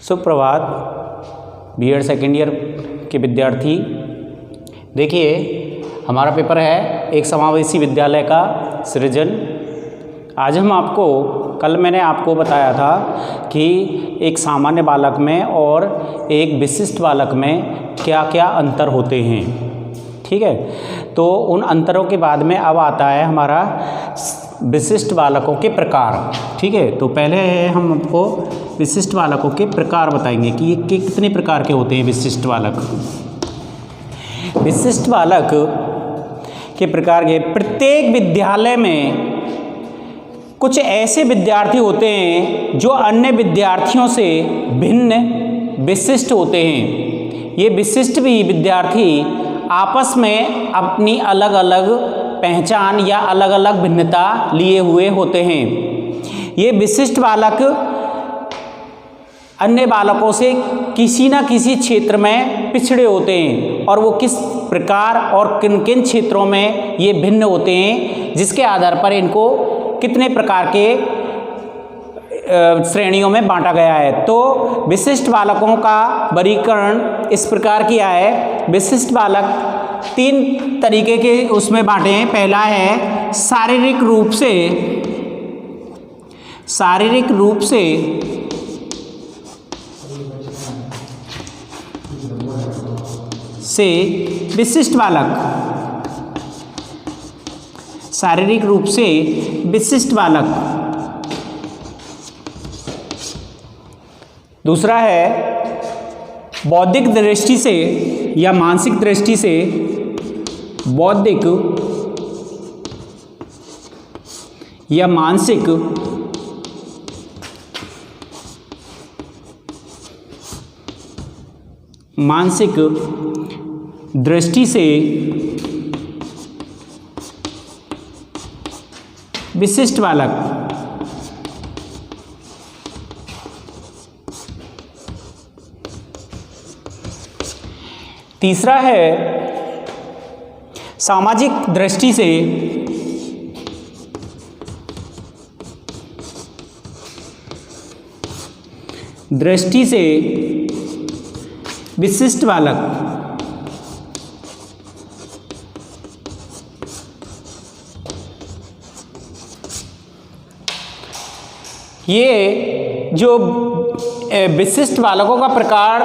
सुप्रभात BEd second year के विद्यार्थी। देखिए, हमारा पेपर है एक समावेशी विद्यालय का सृजन। आज हम आपको, कल मैंने आपको बताया था कि एक सामान्य बालक में और एक विशिष्ट बालक में क्या क्या अंतर होते हैं। ठीक है, तो उन अंतरों के बाद में अब आता है हमारा विशिष्ट बालकों के प्रकार। ठीक है, तो पहले हम आपको विशिष्ट बालकों के प्रकार बताएंगे कि ये कितने प्रकार के होते हैं विशिष्ट बालक। विशिष्ट बालक के प्रकार के, प्रत्येक विद्यालय में कुछ ऐसे विद्यार्थी होते हैं जो अन्य विद्यार्थियों से भिन्न विशिष्ट होते हैं। ये विशिष्ट भी विद्यार्थी आपस में अपनी अलग अलग पहचान या अलग अलग भिन्नता लिए हुए होते हैं। ये विशिष्ट बालक अन्य बालकों से किसी न किसी क्षेत्र में पिछड़े होते हैं, और वो किस प्रकार और किन किन क्षेत्रों में ये भिन्न होते हैं, जिसके आधार पर इनको कितने प्रकार के श्रेणियों में बांटा गया है। तो विशिष्ट बालकों का वर्गीकरण इस प्रकार किया है। विशिष्ट बालक तीन तरीके के उसमें बांटे हैं। पहला है शारीरिक रूप से विशिष्ट बालक। शारीरिक रूप से विशिष्ट बालक। दूसरा है बौद्धिक दृष्टि से या मानसिक दृष्टि से बौद्धिक या मानसिक दृष्टि से विशिष्ट बालक। तीसरा है सामाजिक दृष्टि से विशिष्ट बालक। ये जो विशिष्ट बालकों का प्रकार,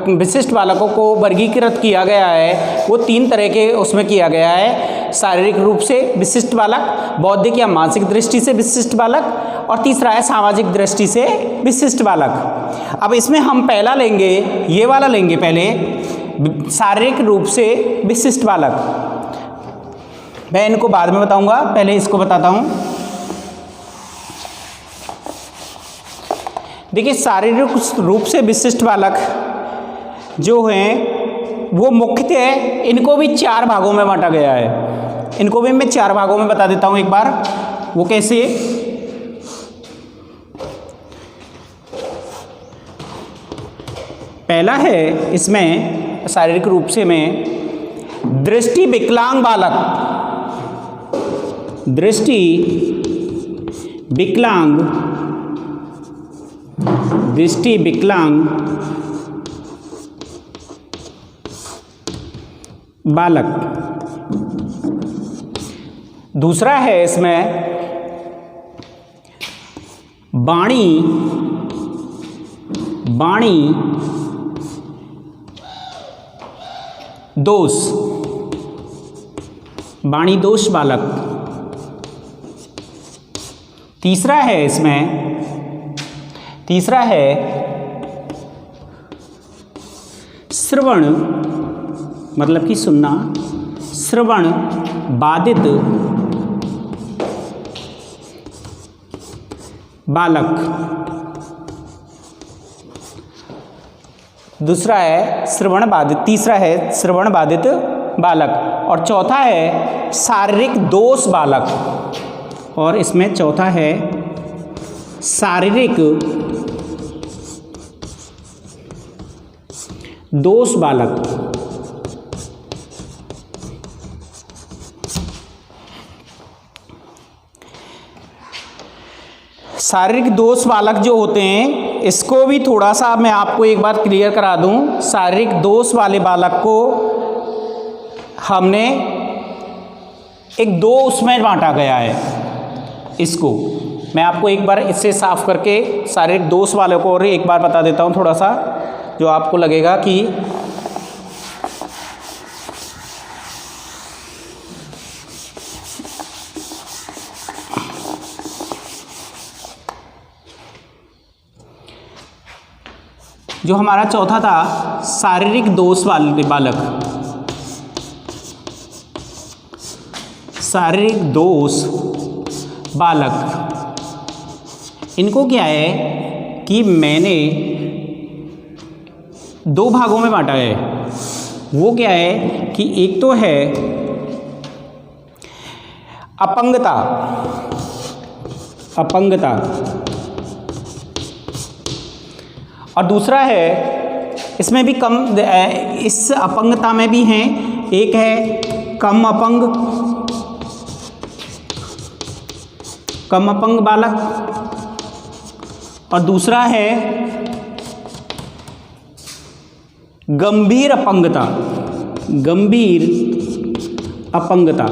विशिष्ट बालकों को वर्गीकृत किया गया है, वो तीन तरह के उसमें किया गया है। शारीरिक रूप से विशिष्ट बालक, बौद्धिक या मानसिक दृष्टि से विशिष्ट बालक, और तीसरा है सामाजिक दृष्टि से विशिष्ट बालक। अब इसमें हम पहला लेंगे, ये वाला लेंगे पहले, शारीरिक रूप से विशिष्ट बालक। मैं इनको बाद में बताऊंगा, पहले इसको बताता हूँ। देखिए, शारीरिक रूप से विशिष्ट बालक जो हैं वो मुख्यतः इनको भी चार भागों में बांटा गया है। इनको भी मैं चार भागों में बता देता हूँ एक बार। वो कैसे? पहला है इसमें शारीरिक रूप से में दृष्टि विकलांग बालक। दृष्टि विकलांग बालक। दूसरा है इसमें वाणी दोष बालक। तीसरा है श्रवण, मतलब कि सुनना, श्रवण बाधित बालक। दूसरा है श्रवण बाधित, तीसरा है श्रवण बाधित बालक, और चौथा है शारीरिक दोष बालक। और इसमें चौथा है शारीरिक दोष बालक। शारीरिक दोष बालक जो होते हैं इसको भी थोड़ा सा मैं आपको एक बार क्लियर करा दूं। शारीरिक दोष वाले बालक को हमने एक दो उसमें बांटा गया है। इसको मैं आपको एक बार इससे साफ करके शारीरिक दोष वाले को और एक बार बता देता हूं थोड़ा सा, जो आपको लगेगा कि जो हमारा चौथा था शारीरिक दोष वाले बालक, शारीरिक दोष बालक, इनको क्या है कि मैंने दो भागों में बांटा है। वो क्या है कि एक तो है अपंगता, अपंगता, और दूसरा है इसमें भी कम, इस अपंगता में भी हैं, एक है कम अपंग, कम अपंग बालक, और दूसरा है गंभीर अपंगता, गंभीर अपंगता।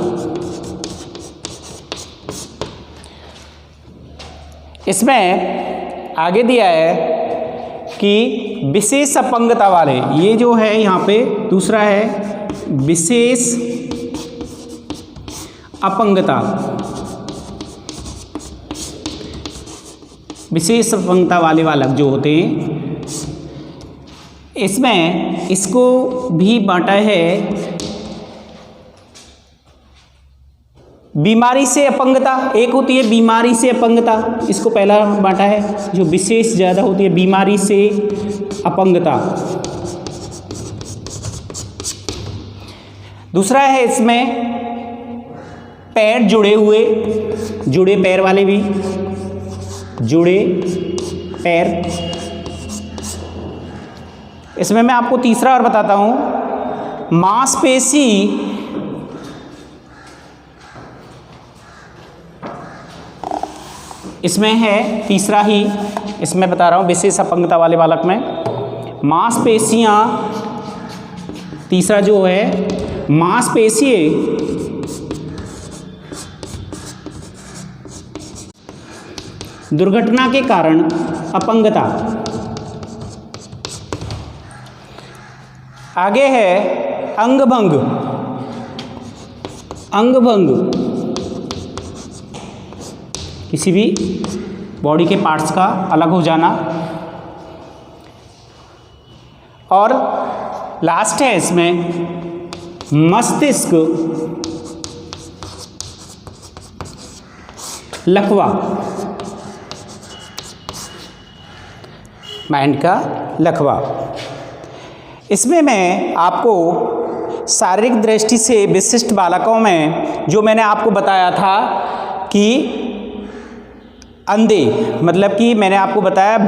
इसमें आगे दिया है कि विशेष अपंगता वाले, ये जो है यहाँ पे दूसरा है विशेष अपंगता, विशेष अपंगता वाले बालक जो होते हैं, इसमें इसको भी बांटा है बीमारी से अपंगता। एक होती है बीमारी से अपंगता, इसको पहला बांटा है, जो विशेष ज़्यादा होती है बीमारी से अपंगता। दूसरा है इसमें पैर जुड़े हुए, जुड़े पैर वाले भी, जुड़े पैर। इसमें मैं आपको तीसरा और बताता हूँ, मांसपेशी, इसमें है तीसरा ही, इसमें बता रहा हूँ विशेष अपंगता वाले बालक में मांसपेशियाँ, तीसरा जो है मांसपेशी दुर्घटना के कारण अपंगता। आगे है अंगभंग, अंगभंग किसी भी बॉडी के पार्ट्स का अलग हो जाना। और लास्ट है इसमें मस्तिष्क लकवा, माइंड का लकवा। इसमें मैं आपको शारीरिक दृष्टि से विशिष्ट बालकों में जो मैंने आपको बताया था कि अंधे, मतलब कि मैंने आपको बताया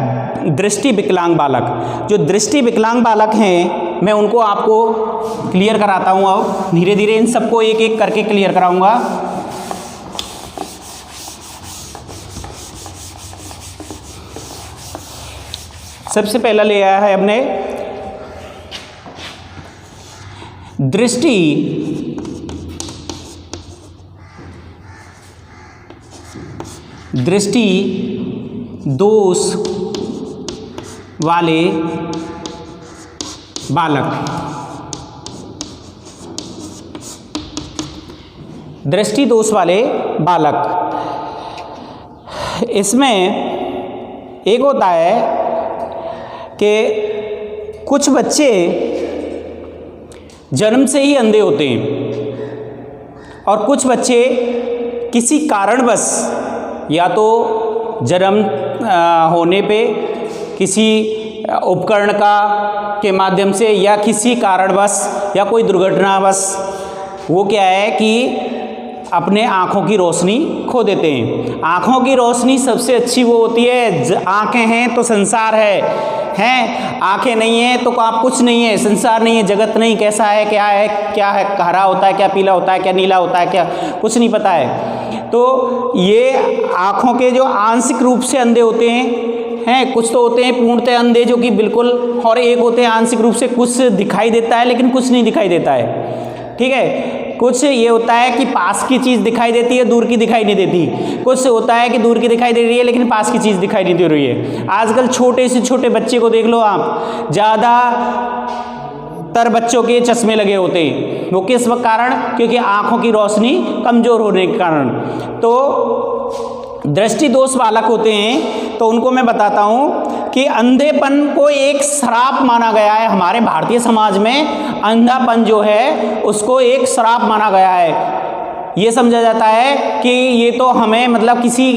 दृष्टि विकलांग बालक, जो दृष्टि विकलांग बालक हैं मैं उनको आपको क्लियर कराता हूँ। अब धीरे धीरे इन सबको एक एक करके क्लियर कराऊंगा। सबसे पहला ले आया है हमने दृष्टि दृष्टि दोष वाले बालक। दृष्टि दोष वाले बालक, इसमें एक होता है कि कुछ बच्चे जन्म से ही अंधे होते हैं और कुछ बच्चे किसी कारणवश, या तो जन्म होने पे किसी उपकरण के माध्यम से, या किसी कारणवश या कोई दुर्घटनावश, वो क्या है कि अपने आँखों की रोशनी खो देते हैं। आँखों की रोशनी सबसे अच्छी वो होती है, आँखें हैं तो संसार हैं, आँखें नहीं हैं तो आप कुछ नहीं है, संसार नहीं है, जगत नहीं, कैसा है, क्या है, हरा होता है, क्या पीला होता है, क्या नीला होता है, क्या कुछ नहीं पता है। तो ये आँखों के जो आंशिक रूप से अंधे होते हैं, कुछ तो होते हैं पूर्णतः अंधे जो कि बिल्कुल, और एक होते हैं आंशिक रूप से कुछ दिखाई देता है लेकिन कुछ नहीं दिखाई देता है। ठीक है, कुछ ये होता है कि पास की चीज़ दिखाई देती है, दूर की दिखाई नहीं देती। कुछ होता है कि दूर की दिखाई दे रही है लेकिन पास की चीज़ दिखाई नहीं दे रही है। आजकल छोटे से छोटे बच्चे को देख लो आप, ज़्यादातर बच्चों के चश्मे लगे होते हैं। वो किस कारण? क्योंकि आँखों की रोशनी कमज़ोर होने के कारण। तो दृष्टि दोष बालक होते हैं, तो उनको मैं बताता हूँ कि अंधेपन को एक श्राप माना गया है। हमारे भारतीय समाज में अंधापन जो है उसको एक श्राप माना गया है। ये समझा जाता है कि ये तो हमें मतलब किसी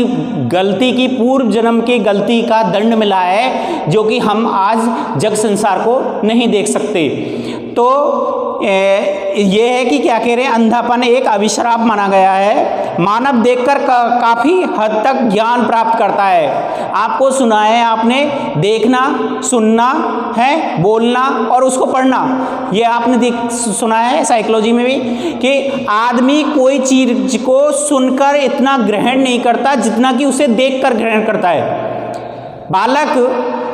गलती की, पूर्व जन्म की गलती का दंड मिला है जो कि हम आज जग संसार को नहीं देख सकते। तो ये है कि क्या कह रहे हैं, अंधापन एक अभिश्राप माना गया है। मानव देखकर काफ़ी हद तक ज्ञान प्राप्त करता है। आपको सुना है, आपने देखना, सुनना है, बोलना और उसको पढ़ना, ये आपने सुना है साइकोलॉजी में भी कि आदमी कोई चीज को सुनकर इतना ग्रहण नहीं करता जितना कि उसे देखकर ग्रहण करता है। बालक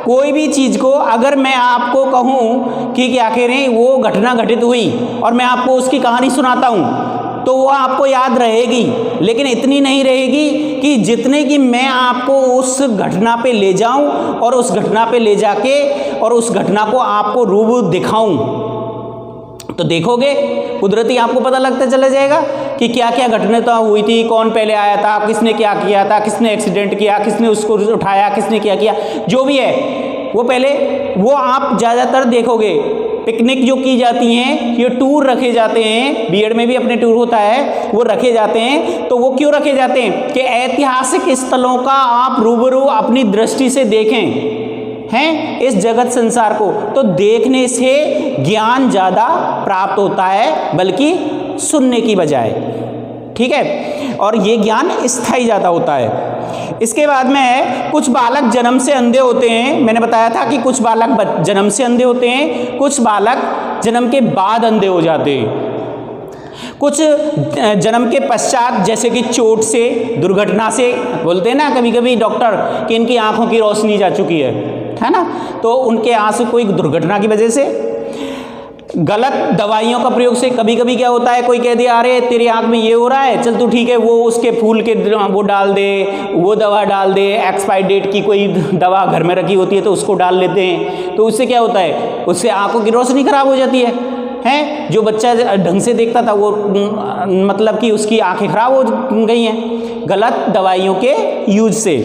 कोई भी चीज़ को, अगर मैं आपको कहूँ कि क्या कह रहे हैं वो घटना घटित हुई और मैं आपको उसकी कहानी सुनाता हूँ तो वो आपको याद रहेगी, लेकिन इतनी नहीं रहेगी कि जितने कि मैं आपको उस घटना पे ले जाऊं और उस घटना पे ले जाके और उस घटना को आपको रूबरू दिखाऊं। तो देखोगे कुदरती आपको पता लगता चला जाएगा कि क्या क्या घटना हुई थी, कौन पहले आया था, किसने क्या किया था, किसने एक्सीडेंट किया, किसने उसको उठाया, किसने क्या किया, जो भी है वो पहले वो आप ज़्यादातर देखोगे। पिकनिक जो की जाती हैं, ये टूर रखे जाते हैं, बीएड में भी अपने टूर होता है, वो रखे जाते हैं। तो वो क्यों रखे जाते हैं कि ऐतिहासिक स्थलों का आप रूबरू अपनी दृष्टि से देखें हैं इस जगत संसार को। तो देखने से ज्ञान ज़्यादा प्राप्त होता है बल्कि सुनने की बजाय। ठीक है, और ये ज्ञान स्थायी ज़्यादा होता है। इसके बाद में कुछ बालक जन्म से अंधे होते हैं। मैंने बताया था कि कुछ बालक जन्म से अंधे होते हैं, कुछ बालक जन्म के बाद अंधे हो जाते हैं, कुछ जन्म के पश्चात, जैसे कि चोट से, दुर्घटना से। बोलते हैं ना कभी कभी डॉक्टर कि इनकी आंखों की रोशनी जा चुकी है ना, तो उनके आंसू कोई दुर्घटना की वजह से, गलत दवाइयों का प्रयोग से। कभी कभी क्या होता है, कोई कह दिया अरे तेरी आंख में ये हो रहा है, चल तू ठीक है वो उसके फूल के वो डाल दे, वो दवा डाल दे, एक्सपायर डेट की कोई दवा घर में रखी होती है तो उसको डाल लेते हैं। तो उससे क्या होता है, उससे आंखों की रोशनी खराब हो जाती है। जो बच्चा ढंग से देखता था वो मतलब कि उसकी आंखें खराब हो गई हैं गलत दवाइयों के यूज से।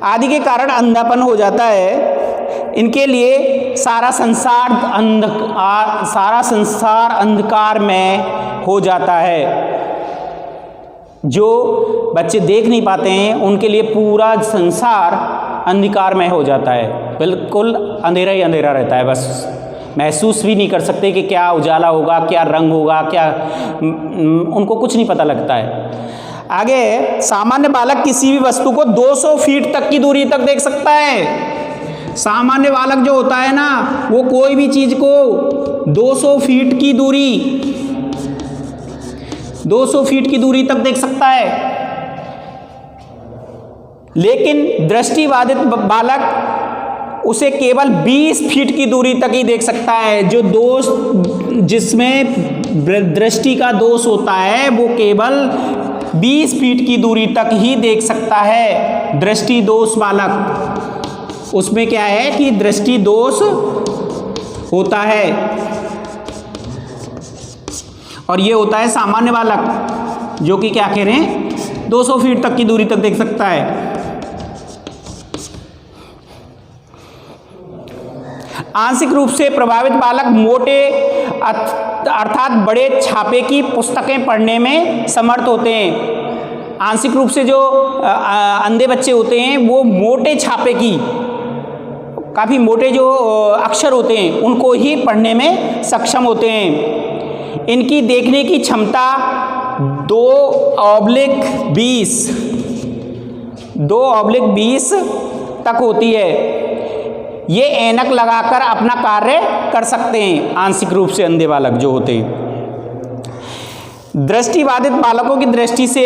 आदि के कारण अंधापन हो जाता है। इनके लिए सारा संसार अंधकार में हो जाता है। जो बच्चे देख नहीं पाते हैं उनके लिए पूरा संसार अंधकार में हो जाता है, बिल्कुल अंधेरा ही अंधेरा रहता है, बस महसूस भी नहीं कर सकते कि क्या उजाला होगा, क्या रंग होगा, क्या उनको कुछ नहीं पता लगता है। आगे, सामान्य बालक किसी भी वस्तु को 200 फीट तक की दूरी तक देख सकता है। सामान्य बालक जो होता है ना, वो कोई भी चीज को 200 फीट की दूरी तक देख सकता है। लेकिन दृष्टिबाधित बालक उसे केवल 20 फीट की दूरी तक ही देख सकता है। जो दोष, जिसमें दृष्टि का दोष होता है वो केवल 20 फीट की दूरी तक ही देख सकता है। दृष्टि दोष बालक, उसमें क्या है कि दृष्टि दोष होता है, और ये होता है सामान्य बालक जो कि क्या कह रहे हैं 200 फीट तक की दूरी तक देख सकता है। आंशिक रूप से प्रभावित बालक मोटे अर्थात बड़े छापे की पुस्तकें पढ़ने में समर्थ होते हैं। आंशिक रूप से जो अंधे बच्चे होते हैं वो मोटे छापे की, काफ़ी मोटे जो अक्षर होते हैं उनको ही पढ़ने में सक्षम होते हैं। इनकी देखने की क्षमता 2/20 तक होती है। ये ऐनक लगाकर अपना कार्य कर सकते हैं, आंशिक रूप से अंधे बालक जो होते हैं। दृष्टिबाधित बालकों की दृष्टि से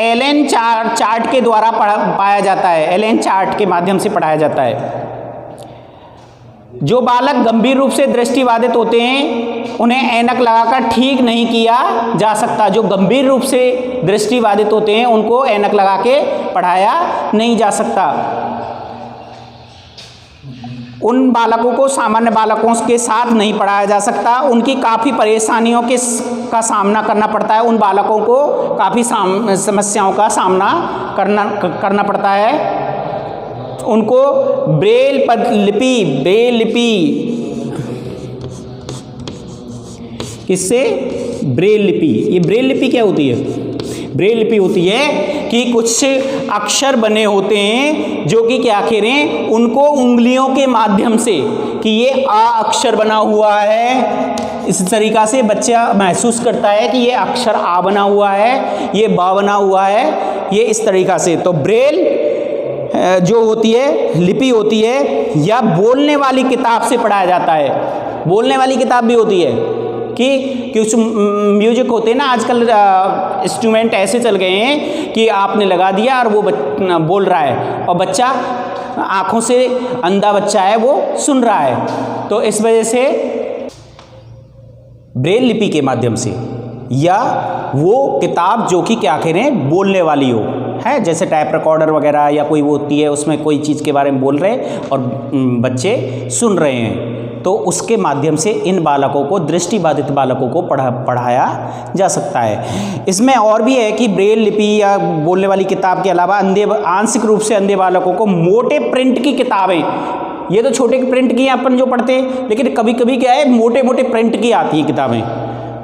एलेन चार्ट के द्वारा पाया जाता है, एलेन चार्ट के माध्यम से पढ़ाया जाता है। जो बालक गंभीर रूप से दृष्टिबाधित होते हैं उन्हें ऐनक लगाकर ठीक नहीं किया जा सकता। जो गंभीर रूप से दृष्टिबाधित होते हैं उनको ऐनक लगा के पढ़ाया नहीं जा सकता। उन बालकों को सामान्य बालकों के साथ नहीं पढ़ाया जा सकता। उनकी काफ़ी परेशानियों का सामना करना पड़ता है। उन बालकों को काफ़ी समस्याओं का सामना करना पड़ता है। उनको ब्रेल लिपि किससे? ब्रेल लिपि। ये ब्रेल लिपि क्या होती है? ब्रेल लिपि होती है कि कुछ अक्षर बने होते हैं जो कि क्या करें, उनको उंगलियों के माध्यम से कि ये आ अक्षर बना हुआ है, इस तरीक़ा से बच्चा महसूस करता है कि ये अक्षर आ बना हुआ है, ये बा बना हुआ है, ये इस तरीक़ा से। तो ब्रेल जो होती है, लिपि होती है, या बोलने वाली किताब से पढ़ाया जाता है। बोलने वाली किताब भी होती है कि कुछ म्यूजिक होते हैं ना, आजकल इंस्ट्रूमेंट ऐसे चल गए हैं कि आपने लगा दिया और वो बोल रहा है, और बच्चा आँखों से, अंधा बच्चा है वो सुन रहा है। तो इस वजह से ब्रेल लिपि के माध्यम से, या वो किताब जो कि क्या करें, बोलने वाली हो, है जैसे टाइप रिकॉर्डर वगैरह या कोई वो होती है, उसमें कोई चीज़ के बारे में बोल रहे हैं और बच्चे सुन रहे हैं, तो उसके माध्यम से इन बालकों को, दृष्टिबाधित बालकों को पढ़ाया जा सकता है। इसमें और भी है कि ब्रेल लिपि या बोलने वाली किताब के अलावा आंशिक रूप से अंधे बालकों को मोटे प्रिंट की किताबें, ये तो छोटे प्रिंट की अपन जो पढ़ते हैं, लेकिन कभी कभी क्या है, मोटे मोटे प्रिंट की आती हैं किताबें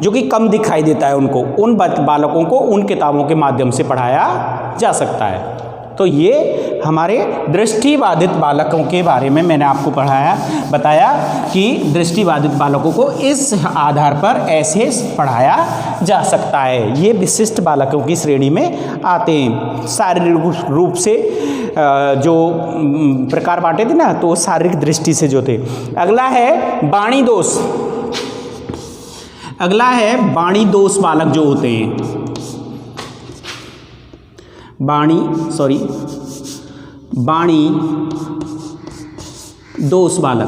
जो कि कम दिखाई देता है उनको, उन बालकों को उन किताबों के माध्यम से पढ़ाया जा सकता है। तो ये हमारे दृष्टिबाधित बालकों के बारे में मैंने आपको बताया कि दृष्टिबाधित बालकों को इस आधार पर ऐसे पढ़ाया जा सकता है। ये विशिष्ट बालकों की श्रेणी में आते हैं। शारीरिक रूप से जो प्रकार बांटे थे ना, तो वो शारीरिक दृष्टि से जो थे। अगला है वाणी दोष। अगला है वाणी दोष बालक जो होते हैं, वाणी दोष बालक।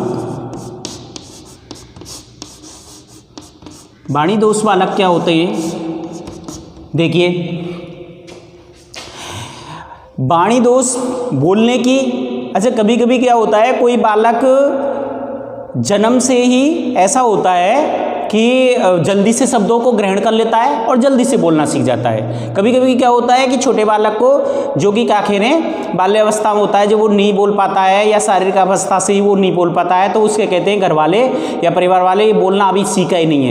वाणी दोष बालक क्या होते हैं? देखिए, वाणी दोष बोलने की, अच्छा कभी कभी क्या होता है, कोई बालक जन्म से ही ऐसा होता है कि जल्दी से शब्दों को ग्रहण कर लेता है और जल्दी से बोलना सीख जाता है। कभी कभी क्या होता है कि छोटे बालक को, जो कि क्या कहें, बाल्यावस्था में होता है, जो वो नहीं बोल पाता है या शारीरिक अवस्था से ही वो नहीं बोल पाता है, तो उसके कहते हैं घर वाले या परिवार वाले, ये बोलना अभी सीखा ही नहीं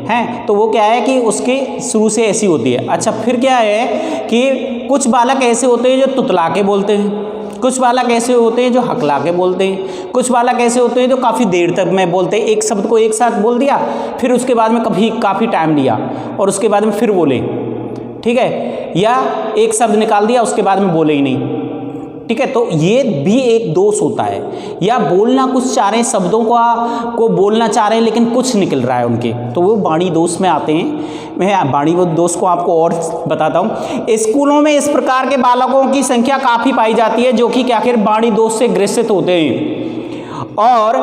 है, तो वो क्या है कि उसके शुरू से ऐसी होती है। अच्छा, फिर क्या है कि कुछ बालक ऐसे होते हैं जो तुतला के बोलते हैं, कुछ बालक ऐसे होते हैं जो हकला के बोलते हैं, कुछ बालक ऐसे होते हैं जो काफ़ी देर तक में बोलते हैं, एक शब्द को एक साथ बोल दिया, फिर उसके बाद में काफ़ी टाइम लिया और उसके बाद में फिर बोले, ठीक है, या एक शब्द निकाल दिया उसके बाद में बोले ही नहीं, ठीक है। तो ये भी एक दोष होता है। या बोलना कुछ चाह रहे हैं, शब्दों को बोलना चाह रहे हैं लेकिन कुछ निकल रहा है उनके, तो वो वाणी दोष में आते हैं। मैं वाणी दोष को आपको और बताता हूँ। स्कूलों में इस प्रकार के बालकों की संख्या काफ़ी पाई जाती है जो कि क्या आखिर वाणी दोष से ग्रसित होते हैं और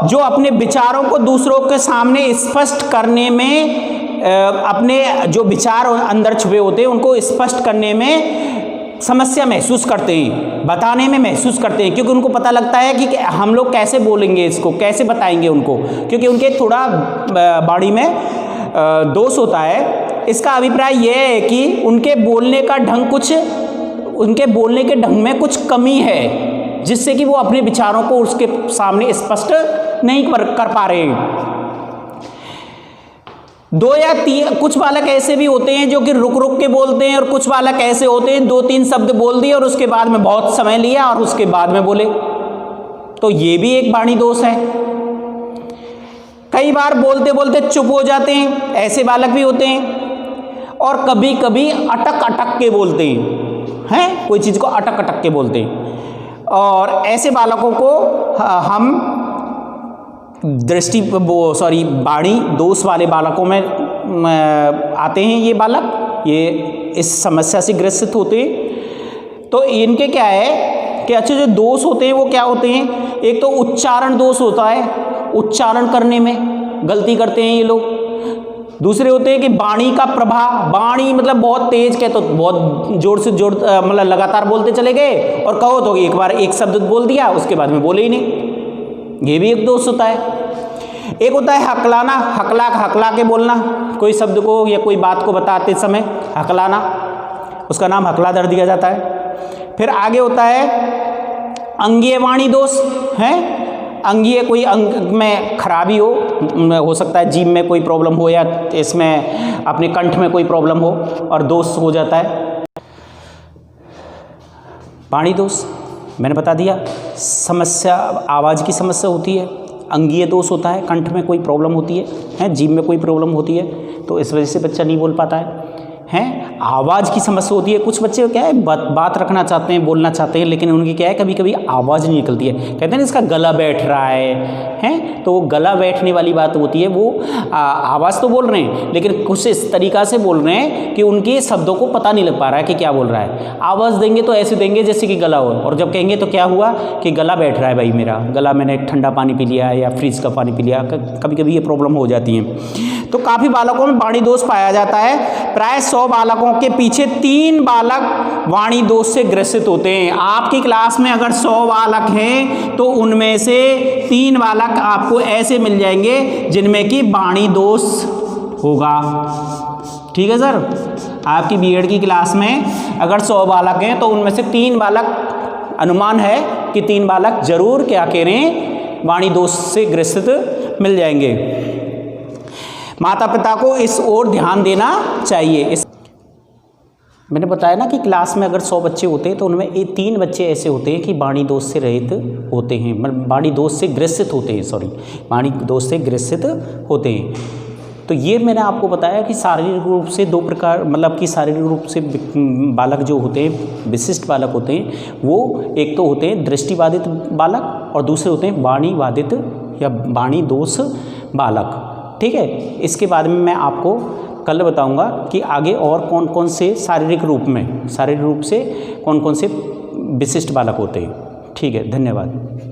जो अपने विचारों को दूसरों के सामने स्पष्ट करने में, अपने जो विचार अंदर छुपे होते हैं उनको स्पष्ट करने में समस्या महसूस करते हैं, बताने में महसूस करते हैं, क्योंकि उनको पता लगता है कि हम लोग कैसे बोलेंगे, इसको कैसे बताएंगे उनको, क्योंकि उनके थोड़ा वाणी में दोष होता है। इसका अभिप्राय यह है कि उनके बोलने का ढंग उनके बोलने के ढंग में कुछ कमी है, जिससे कि वो अपने विचारों को उसके सामने स्पष्ट नहीं कर पा रहे हैं। 2 या 3 कुछ बालक ऐसे भी होते हैं जो कि रुक रुक के बोलते हैं, और कुछ बालक ऐसे होते हैं 2-3 शब्द बोल दिए और उसके बाद में बहुत समय लिया और उसके बाद में बोले, तो ये भी एक वाणी दोष है। कई बार बोलते बोलते चुप हो जाते हैं, ऐसे बालक भी होते हैं। और कभी कभी अटक अटक के बोलते हैं, कोई चीज़ को अटक अटक के बोलते हैं। और ऐसे बालकों को हम बाणी दोष वाले बालकों में आते हैं। ये बालक ये इस समस्या से ग्रसित होते हैं। तो इनके क्या है कि अच्छे जो दोष होते हैं वो क्या होते हैं, एक तो उच्चारण दोष होता है, उच्चारण करने में गलती करते हैं ये लोग। दूसरे होते हैं कि वाणी का प्रभाव, वाणी मतलब बहुत तेज के तो बहुत जोर से मतलब लगातार बोलते चले गए, और कहो तो एक बार एक शब्द बोल दिया उसके बाद में बोले ही नहीं, ये भी एक दोष होता है। एक होता है हकलाना, हकला के बोलना, कोई शब्द को या कोई बात को बताते समय हकलाना, उसका नाम हकला धर दिया जाता है। फिर आगे होता है अंगीय वाणी दोष है। अंगीय कोई अंग में खराबी हो सकता है, जीभ में कोई प्रॉब्लम हो या इसमें अपने कंठ में कोई प्रॉब्लम हो और दोष हो जाता है। वाणी दोष मैंने बता दिया, समस्या आवाज़ की समस्या होती है। अंगीय दोष होता है, कंठ में कोई प्रॉब्लम होती है, जीभ में कोई प्रॉब्लम होती है, तो इस वजह से बच्चा नहीं बोल पाता है। आवाज़ की समस्या होती है। कुछ बच्चे क्या है बात रखना चाहते हैं, बोलना चाहते हैं, लेकिन उनकी क्या है कभी कभी आवाज़ नहीं निकलती है। कहते हैं ना इसका गला बैठ रहा है, तो वो गला बैठने वाली बात होती है। वो आवाज़ तो बोल रहे हैं लेकिन कुछ इस तरीक़ा से बोल रहे हैं कि उनके शब्दों को पता नहीं लग पा रहा है कि क्या बोल रहा है। आवाज़ देंगे तो ऐसे देंगे जैसे कि गला हो, और जब कहेंगे तो क्या हुआ कि गला बैठ रहा है भाई मेरा, गला मैंने ठंडा पानी पी लिया या फ्रिज का पानी पी लिया, कभी कभी ये प्रॉब्लम हो जाती है। तो काफ़ी बालकों में वाणी दोष पाया जाता है। प्राय 100 बालकों के पीछे 3 बालक वाणी दोष से ग्रसित होते हैं। आपकी क्लास में अगर 100 बालक हैं तो उनमें से 3 बालक आपको ऐसे मिल जाएंगे जिनमें कि वाणी दोष होगा। ठीक है सर, आपकी बीएड की क्लास में अगर 100 बालक हैं तो उनमें से 3 बालक, अनुमान है कि 3 बालक जरूर क्या कह रहे हैं, वाणी दोष से ग्रसित मिल जाएंगे। माता पिता को इस ओर ध्यान देना चाहिए। मैंने बताया ना कि क्लास में अगर 100 बच्चे होते हैं तो उनमें 3 बच्चे ऐसे होते हैं कि वाणी दोष से रहित होते हैं, मतलब वाणी दोष से ग्रसित होते हैं, वाणी दोष से ग्रसित होते हैं। तो ये मैंने आपको बताया कि शारीरिक रूप से 2 प्रकार, मतलब कि शारीरिक रूप से बालक जो होते हैं, विशिष्ट बालक होते हैं, वो एक तो होते हैं दृष्टिबाधित बालक और दूसरे होते हैं वाणी बाधित या वाणी दोष बालक। ठीक है, इसके बाद में मैं आपको कल बताऊंगा कि आगे और कौन कौन से शारीरिक रूप से कौन कौन से विशिष्ट बालक होते हैं। ठीक है, धन्यवाद।